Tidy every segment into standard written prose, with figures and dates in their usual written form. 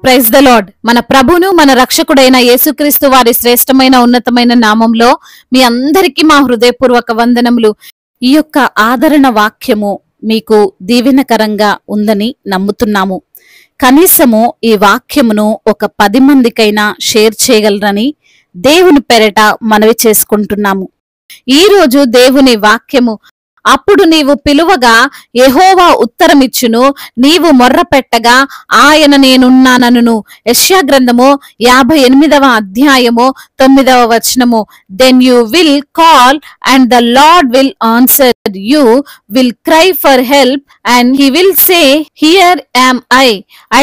Praise the lord. మన ప్రభును మన రక్షకుడైన యేసుక్రీస్తు వారి శ్రేష్టమైన ఉన్నతమైన నామంలో మీ అందరికీ మా హృదయపూర్వక వందనములు. ఈ యొక్క ఆదరణ వాక్యము మీకు దీవెనకరంగా ఉందని నమ్ముతున్నాము. కనీసము ఈ వాక్యమును ఒక 10 మందికైనా షేర్ చేయగలరని దేవుని పేరట మనవి చేసుకుంటున్నాము. ఈ రోజు దేవుని వాక్యము, అప్పుడు నీవు పిలువగా యెహోవా ఉత్తరమిచ్చును, నీవు మొర్ర పెట్టగా ఆయన నేనున్నానను. యెషయా గ్రంథము 58వ అధ్యాయము 9వ వచనము. Then you will call and the Lord will answer, you will cry for help and he will say here am I.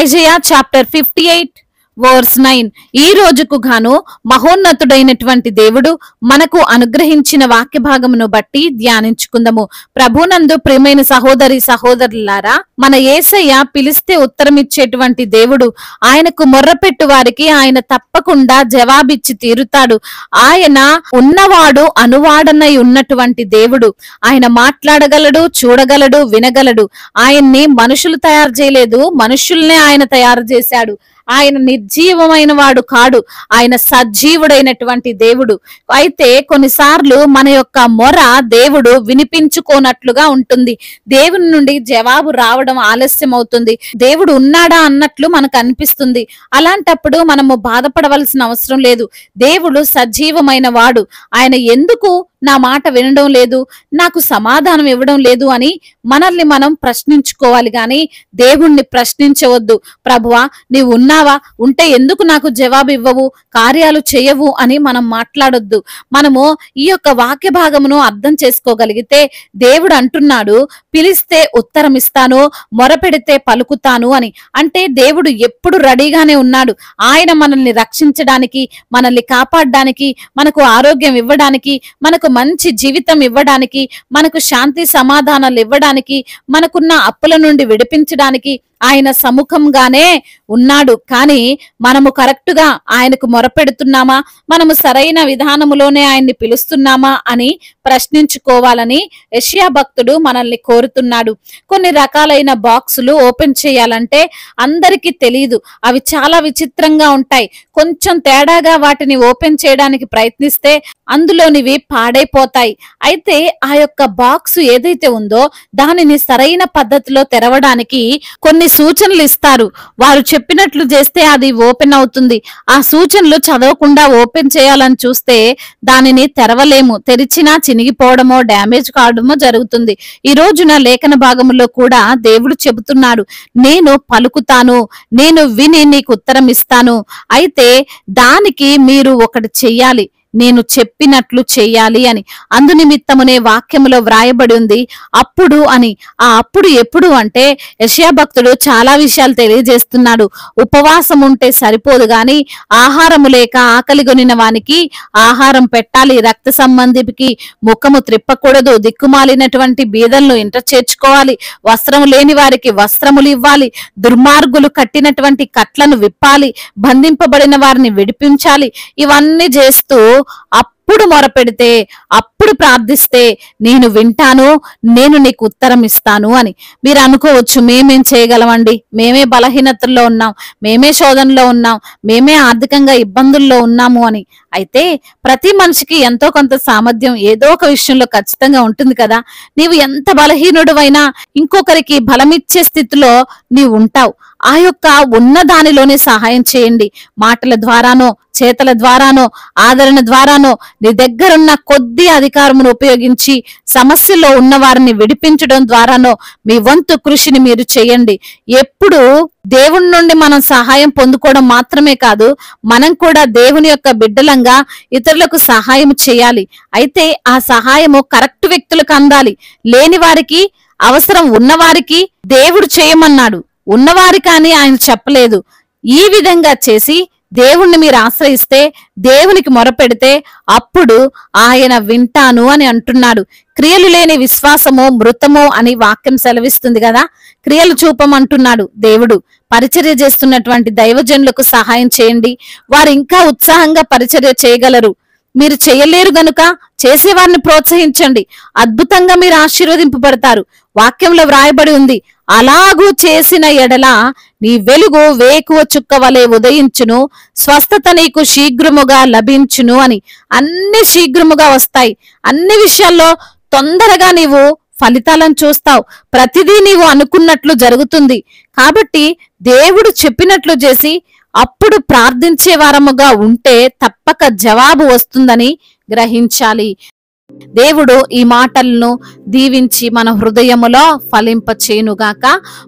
Isaiah chapter 58 verse 9. ఈ రోజుకు గాను మహోన్నతుడైనటువంటి దేవుడు మనకు అనుగ్రహించిన వాక్య భాగమును బట్టి ధ్యానించుకుందాము. ప్రభునందు ప్రియమైన సహోదరి సహోదరులారా, మన యేసయ్య పిలిస్తే ఉత్తరమిచ్చేటువంటి దేవుడు. ఆయనకు మొర్రపెట్టు వారికి ఆయన తప్పకుండా జవాబిచ్చి తీరుతాడు. ఆయన ఉన్నవాడు అనువాడనై ఉన్నటువంటి దేవుడు. ఆయన మాట్లాడగలడు, చూడగలడు, వినగలడు. ఆయన్ని మనుషులు తయారు చేయలేదు, మనుషుల్నే ఆయన తయారు చేశాడు. ఆయన నిర్జీవమైన వాడు కాడు, ఆయన సజీవుడైనటువంటి దేవుడు. అయితే కొన్నిసార్లు మన యొక్క మొర దేవుడు వినిపించుకోనట్లుగా ఉంటుంది. దేవుని నుండి జవాబు రావడం ఆలస్యం అవుతుంది. దేవుడు ఉన్నాడా అన్నట్లు మనకు అనిపిస్తుంది. అలాంటప్పుడు మనము బాధపడవలసిన అవసరం లేదు. దేవుడు సజీవమైన వాడు. ఆయన ఎందుకు నా మాట వినడం లేదు, నాకు సమాధానం ఇవ్వడం లేదు అని మనల్ని మనం ప్రశ్నించుకోవాలి గాని దేవుణ్ణి ప్రశ్నించవద్దు. ప్రభువా, నీవు ఉన్నావా, ఉంటే ఎందుకు నాకు జవాబు ఇవ్వవు, కార్యాలు చేయవు అని మనం మాట్లాడొద్దు. మనము ఈ యొక్క వాక్య భాగమును అర్థం చేసుకోగలిగితే దేవుడు అంటున్నాడు, పిలిస్తే ఉత్తరం ఇస్తాను, మొరపెడితే పలుకుతాను అని. అంటే దేవుడు ఎప్పుడు రెడీగానే ఉన్నాడు. ఆయన మనల్ని రక్షించడానికి, మనల్ని కాపాడడానికి, మనకు ఆరోగ్యం ఇవ్వడానికి, మనకు మంచి జీవితం ఇవ్వడానికి, మనకు శాంతి సమాధానాలు ఇవ్వడానికి, మనకున్న అప్పుల నుండి విడిపించడానికి ఆయన సముఖంగానే ఉన్నాడు. కానీ మనము కరెక్ట్ గా ఆయనకు మొరపెడుతున్నామా, మనము సరైన విధానములోనే ఆయన్ని పిలుస్తున్నామా అని ప్రశ్నించుకోవాలని యెషయా భక్తుడు మనల్ని కోరుతున్నాడు. కొన్ని రకాలైన బాక్సులు ఓపెన్ చేయాలంటే అందరికీ తెలియదు. అవి చాలా విచిత్రంగా ఉంటాయి. కొంచెం తేడాగా వాటిని ఓపెన్ చేయడానికి ప్రయత్నిస్తే అందులోనివి పాడైపోతాయి. అయితే ఆ యొక్క బాక్స్ ఏదైతే ఉందో దానిని సరైన పద్ధతిలో తెరవడానికి కొన్ని సూచనలు ఇస్తారు. వారు చెప్పినట్లు చేస్తే అది ఓపెన్ అవుతుంది. ఆ సూచనలు చదవకుండా ఓపెన్ చేయాలని చూస్తే దానిని తెరవలేము. తెరిచినా చినిగిపోవడమో డ్యామేజ్ కావడమో జరుగుతుంది. ఈ రోజున లేఖన భాగంలో కూడా దేవుడు చెబుతున్నాడు, నేను పలుకుతాను, నేను విని నీకు ఉత్తరం ఇస్తాను. అయితే దానికి మీరు ఒకటి చెయ్యాలి, నేను చెప్పినట్లు చెయ్యాలి అని. అందునిమిత్తమునే వాక్యములో వ్రాయబడి ఉంది అప్పుడు అని. ఆ అప్పుడు ఎప్పుడు అంటే యెషయా భక్తుడు చాలా విషయాలు తెలియజేస్తున్నాడు. ఉపవాసం ఉంటే సరిపోదు గాని ఆహారము లేక ఆకలిగొనిన వానికి ఆహారం పెట్టాలి, రక్త సంబంధికి ముఖము త్రిప్పకూడదు, దిక్కుమాలినటువంటి బీదలను ఇంట చేర్చుకోవాలి, వస్త్రము లేని వారికి వస్త్రములు ఇవ్వాలి, దుర్మార్గులు కట్టినటువంటి కట్లను విప్పాలి, బంధింపబడిన వారిని విడిపించాలి. ఇవన్నీ చేస్తూ అప్పుడు మొరపెడితే, అప్పుడు ప్రార్థిస్తే నేను వింటాను, నేను నీకు ఉత్తరం ఇస్తాను అని. మీరు అనుకోవచ్చు, మేమేం చేయగలమండి, మేమే బలహీనతల్లో ఉన్నాం, మేమే శోధనలో ఉన్నాం, మేమే ఆర్థికంగా ఇబ్బందుల్లో ఉన్నాము అని. అయితే ప్రతి మనిషికి ఎంతో కొంత సామర్థ్యం ఏదో ఒక విషయంలో ఖచ్చితంగా ఉంటుంది కదా. నీవు ఎంత బలహీనుడివైనా ఇంకొకరికి బలమిచ్చే స్థితిలో నీవు ఉంటావు. ఆ యొక్క ఉన్న దానిలోనే సహాయం చేయండి. మాటల ద్వారానో, చేతల ద్వారానో, ఆదరణ ద్వారానో, నీ దగ్గరున్న కొద్ది అధికారమును ఉపయోగించి సమస్యలో ఉన్న వారిని విడిపించడం ద్వారానో మీ వంతు కృషిని మీరు చేయండి. ఎప్పుడు దేవుని నుండి మనం సహాయం పొందుకోవడం మాత్రమే కాదు, మనం కూడా దేవుని యొక్క బిడ్డలంగా ఇతరులకు సహాయం చేయాలి. అయితే ఆ సహాయము కరెక్ట్ వ్యక్తులకు అందాలి. లేని వారికి, అవసరం ఉన్నవారికి దేవుడు చేయమన్నాడు, ఉన్నవారి కానీ ఆయన చెప్పలేదు. ఈ విధంగా చేసి దేవుణ్ణి మీరు ఆశ్రయిస్తే, దేవునికి మొరపెడితే అప్పుడు ఆయన వింటాను అని అంటున్నాడు. క్రియలు లేని విశ్వాసము మృతము అని వాక్యం సెలవిస్తుంది కదా. క్రియలు చూపమంటున్నాడు దేవుడు. పరిచర్య చేస్తున్నటువంటి దైవజనులకు సహాయం చేయండి. వారు ఇంకా ఉత్సాహంగా పరిచర్య చేయగలరు. మీరు చేయలేరు గనుక చేసేవారిని ప్రోత్సహించండి. అద్భుతంగా మీరు ఆశీర్వదింపబడతారు. వాక్యంలో వ్రాయబడి ఉంది, అలాగూ చేసిన ఎడల నీ వెలుగు వేకువ చుక్క వలె ఉదయించును, స్వస్థత నీకు శీఘ్రముగా లభించును అని. అన్ని శీఘ్రముగా వస్తాయి. అన్ని విషయాల్లో తొందరగా నీవు ఫలితాలను చూస్తావు. ప్రతిదీ నీవు అనుకున్నట్లు జరుగుతుంది. కాబట్టి దేవుడు చెప్పినట్లు చేసి అప్పుడు ప్రార్థించే వారముగా ఉంటే తప్పక జవాబు వస్తుందని గ్రహించాలి. దేవుడు ఈ మాటలను దీవించి మన హృదయములో ఫలింప చేయునుగాక.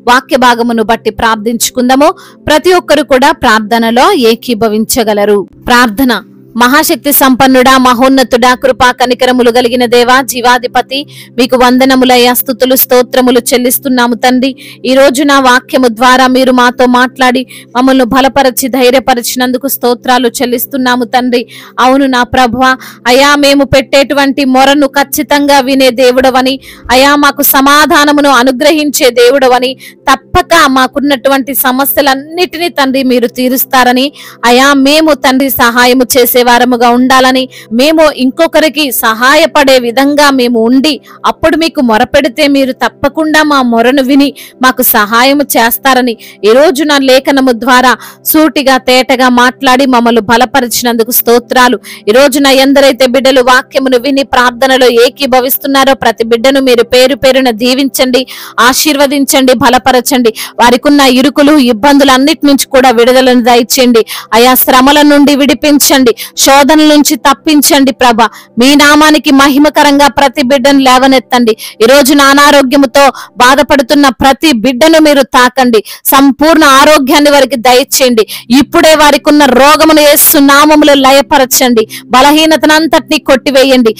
వాక్య భాగమును బట్టి ప్రార్థించుకుందాము. ప్రతి ఒక్కరు కూడా ప్రార్థనలో ఏకీభవించగలరు. ప్రార్థన. మహాశక్తి సంపన్నుడా, మహోన్నతుడా, కృపా కనికరములు కలిగిన దేవా, జీవాధిపతి, మీకు వందనములయ్యా, స్తుతులు స్తోత్రములు చెల్లిస్తున్నాము తండ్రి. ఈ రోజు నా వాక్యము ద్వారా మీరు మాతో మాట్లాడి మమ్మల్ని బలపరిచి ధైర్యపరిచినందుకు స్తోత్రాలు చెల్లిస్తున్నాము తండ్రి. అవును నా ప్రభువా, అయా మేము పెట్టేటువంటి మొరను ఖచ్చితంగా వినే దేవుడవని, అయా మాకు సమాధానమును అనుగ్రహించే దేవుడవని, తప్పక మాకున్నటువంటి సమస్యలన్నిటినీ తండ్రి మీరు తీరుస్తారని, అయా మేము తండ్రి సహాయము చేసే వారముగా ఉండాలని, మేము ఇంకొకరికి సహాయపడే విధంగా మేము ఉండి అప్పుడు మీకు మొరపెడితే మీరు తప్పకుండా మా మొరను విని మాకు సహాయము చేస్తారని ఈ రోజు నా లేఖనము ద్వారా సూటిగా తేటగా మాట్లాడి మమ్మల్ని బలపరిచినందుకు స్తోత్రాలు. ఈ రోజున ఎందరైతే బిడ్డలు వాక్యమును విని ప్రార్థనలో ఏకీభవిస్తున్నారో ప్రతి బిడ్డను మీరు పేరు పేరున దీవించండి, ఆశీర్వదించండి, బలపరచండి. వారికి ఉన్న ఇరుకులు ఇబ్బందులన్నిటి నుంచి కూడా విడుదలను దయచేయండి. ఆయా శ్రమల నుండి విడిపించండి, శోధనల నుంచి తప్పించండి ప్రభా. మీ నామానికి మహిమకరంగా ప్రతి బిడ్డను లేవనెత్తండి. ఈ రోజు అనారోగ్యముతో బాధపడుతున్న ప్రతి బిడ్డను మీరు తాకండి, సంపూర్ణ ఆరోగ్యాన్ని వారికి దయచేయండి. ఇప్పుడే వారికి ఉన్న రోగమును యేసు నామములో లయపరచండి, బలహీనతనంతటినీ కొట్టివేయండి.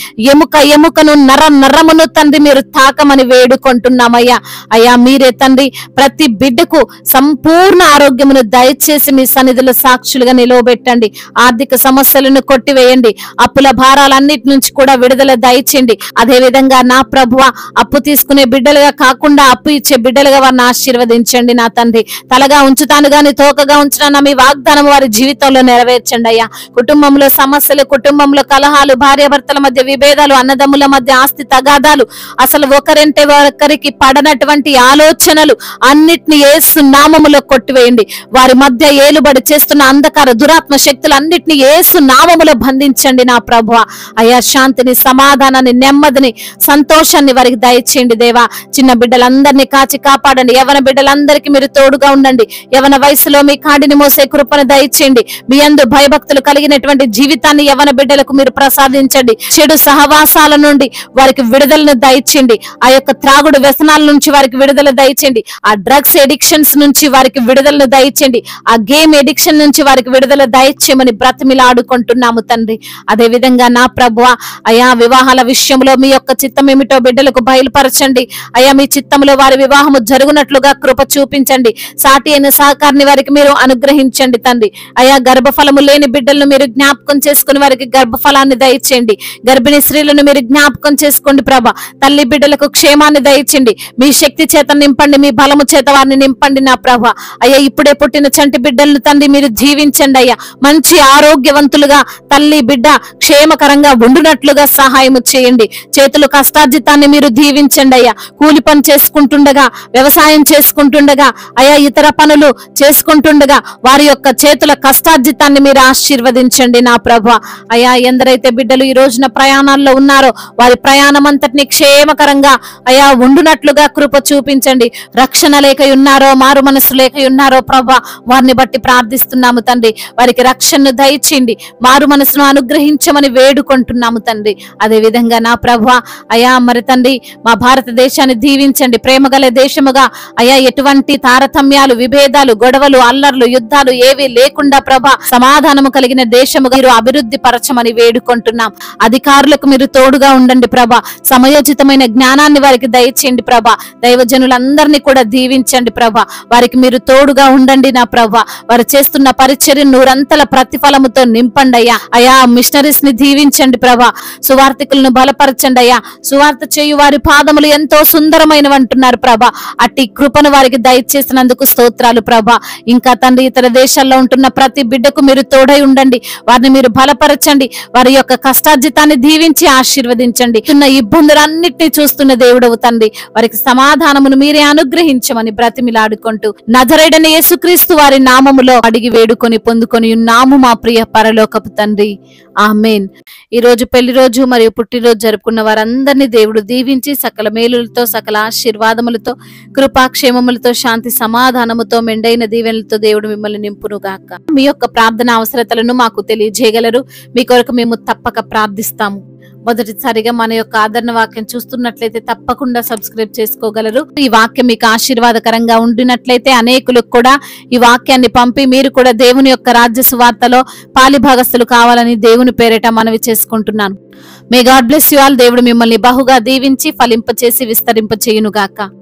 ఎముకను నరమును తండ్రి మీరు తాకమని వేడుకుంటున్నామయ్యా. అయ్యా మీరే తండ్రి ప్రతి బిడ్డకు సంపూర్ణ ఆరోగ్యమును దయచేసి మీ సన్నిధిలో సాక్షులుగా నిలవబెట్టండి. ఆర్థిక సమస్యలను కొట్టివేయండి, అప్పుల భారాలన్నిటి నుంచి కూడా విడుదల దయచేయండి. అదే విధంగా నా ప్రభువ, అప్పు తీసుకునే బిడ్డలుగా కాకుండా అప్పు ఇచ్చే బిడ్డలుగా వారిని ఆశీర్వదించండి నా తండ్రి. తలగా ఉంచుతాను గాని తోకగా ఉంచుతాను మీ వాగ్దానం వారి జీవితంలో నెరవేర్చండి అయ్యా. కుటుంబంలో సమస్యలు, కుటుంబంలో కలహాలు, భార్యాభర్తల మధ్య విభేదాలు, అన్నదమ్ముల మధ్య ఆస్తి తగాదాలు, అసలు ఒకరంటే ఒకరికి పడనటువంటి ఆలోచనలు అన్నిటిని యేసు నామములో కొట్టివేయండి. వారి మధ్య ఏలుబడి చేస్తున్న అంధకార దురాత్మ శక్తులు అన్నిటిని యేసు నామములో బంధించండి నా ప్రభువ. అయ్యా శాంతిని, సమాధానాన్ని, నెమ్మదిని, సంతోషాన్ని వారికి దయచేయండి దేవా. చిన్న బిడ్డలందరినీ కాచి కాపాడండి. యవన బిడ్డలందరికీ మీరు తోడుగా ఉండండి. యవన వయసులో మీ కాడిని మోసే కృపను దయచేయండి. మీ యందు భయభక్తులు కలిగినటువంటి జీవితాన్ని యవన బిడ్డలకు మీరు ప్రసాదించండి. చెడు సహవాసాల నుండి వారికి విడుదలను దయచేయండి. ఆ యొక్క త్రాగుడు వ్యసనాల నుంచి వారికి విడుదల దయచేయండి. ఆ డ్రగ్స్ ఎడిక్షన్స్ నుంచి వారికి విడుదలను దయచేయండి. ఆ గేమ్ ఎడిక్షన్ నుంచి వారికి విడుదల దయచేయమని బ్రతిమిలాడుకుంటున్నాము తండ్రి. అదే విధంగా నా ప్రభువా, అయా వివాహాల విషయంలో మీ యొక్క చిత్తం ఏమిటో బిడ్డలకు బయలుపరచండి. అయా మీ చిత్తంలో వారి వివాహము జరుగునట్లుగా కృప చూపించండి. సాటి అయిన సహకారిని వారికి మీరు అనుగ్రహించండి తండ్రి. అయా గర్భఫలము లేని బిడ్డలను మీరు జ్ఞాపకం చేసుకుని వారికి గర్భఫలాన్ని దయచేయండి. గర్భిణీ స్త్రీలను మీరు జ్ఞాపకం చేసుకోండి ప్రభా. తల్లి బిడ్డలకు క్షేమాన్ని దయచేయండి. మీ శక్తి చేత నింపండి, మీ బలము చేత వారిని నింపండి నా ప్రభా. అయ్యా ఇప్పుడే పుట్టిన చంటి బిడ్డలను తండ్రి మీరు జీవించండి అయ్యా. మంచి ఆరోగ్యవంతులుగా తల్లి బిడ్డ క్షేమకరంగా ఉండునట్లుగా సహాయము చేయండి. చేతులు కష్టార్జితాన్ని మీరు దీవించండి అయ్యా. కూలి పని చేసుకుంటుండగా, వ్యవసాయం చేసుకుంటుండగా, అయా ఇతర పనులు చేసుకుంటుండగా వారి యొక్క చేతుల కష్టార్జితాన్ని మీరు ఆశీర్వదించండి నా ప్రభా. అయా ఎందరైతే బిడ్డలు ఈ రోజున ప్రయాణాల్లో ఉన్నారో వారి ప్రయాణం అంతటిని క్షేమకరంగా అయా ఉండునట్లుగా కృప చూపించండి. రక్షణ లేక ఉన్నారో, మారు మనసు లేక ఉన్నారో ప్రభా, వారిని బట్టి ప్రార్థిస్తున్నాము తండ్రి. వారికి రక్షణను దయచేయండి, మారు మనసును అనుగ్రహించమని వేడుకుంటున్నాము తండ్రి. అదే విధంగా నా ప్రభా అయా మరి తండ్రి మా భారతదేశాన్ని దీవించండి. ప్రేమగల దేశముగా అయా ఎటువంటి తారతమ్యాలు, విభేదాలు, గొడవలు, అల్లర్లు, యుద్ధాలు ఏవి లేకుండా ప్రభా సమాధానము కలిగిన దేశముగా మీరు అభివృద్ధి పరచమని వేడుకుంటున్నాం. అధికారులకు మీరు తోడుగా ఉండండి ప్రభా. సమయోచితమైన జ్ఞానాన్ని వారికి దయచేయండి ప్రభా. దైవజనులందరినీ కూడా దీవించండి ప్రభా. వారికి మీరు తోడుగా ఉండండి నా ప్రభా. వారు చేస్తున్న పరిచర్య నూరంతల ప్రతిఫలముతో నింపండి నింపండి అయ్యా. అయా మిషనరీస్ ని దీవించండి ప్రభా, సువార్థికులను బలపరచండి అయ్యా. సువార్త చేయు వారి పాదములు ఎంతో సుందరమైనవి అంటున్నారు ప్రభా. అట్టి కృపను వారికి దయచేసినందుకు స్తోత్రాలు ప్రభా. ఇంకా తండ్రి ఇతర దేశాల్లో ఉంటున్న ప్రతి బిడ్డకు మీరు తోడై ఉండండి, వారిని మీరు బలపరచండి, వారి యొక్క కష్టార్జితాన్ని దీవించి ఆశీర్వదించండి. ఉన్న ఇబ్బందులన్నిటినీ చూస్తున్న దేవుడవు తండ్రి, వారికి సమాధానమును మీరే అనుగ్రహించమని బ్రతిమిలాడుకుంటూ నజరేయుడైన యేసుక్రీస్తు వారి నామములో అడిగి వేడుకొని పొందుకొని ఉన్నాము మా ప్రియ పరలోకపు తండ్రి, ఆమేన్. ఈ రోజు పెళ్లి రోజు మరియు పుట్టినరోజు జరుపుకున్న వారందరినీ దేవుడు దీవించి సకల మేలులతో, సకల ఆశీర్వాదములతో, కృపాక్షేమములతో, శాంతి సమాధానముతో, మెండైన దీవెనలతో దేవుడు మిమ్మల్ని నింపును గాక. మీ యొక్క ప్రార్థన అవసరతలను మాకు తెలియజేయగలరు. మీ కొరకు మేము తప్పక ప్రార్థిస్తాము. మొదటిసారిగా మన యొక్క ఆదరణ వాక్యం చూస్తున్నట్లయితే తప్పకుండా సబ్స్క్రైబ్ చేసుకోగలరు. ఈ వాక్యం మీకు ఆశీర్వాదకరంగా ఉండినట్లయితే అనేకులకు కూడా ఈ వాక్యాన్ని పంపి మీరు కూడా దేవుని యొక్క రాజ్య సువార్తలో పాలిభాగస్తులు కావాలని దేవుని పేరిట మనవి చేసుకుంటున్నాను. May God bless you all. దేవుడు మిమ్మల్ని బహుగా దీవించి ఫలింపచేసి విస్తరింపచేయును గాక.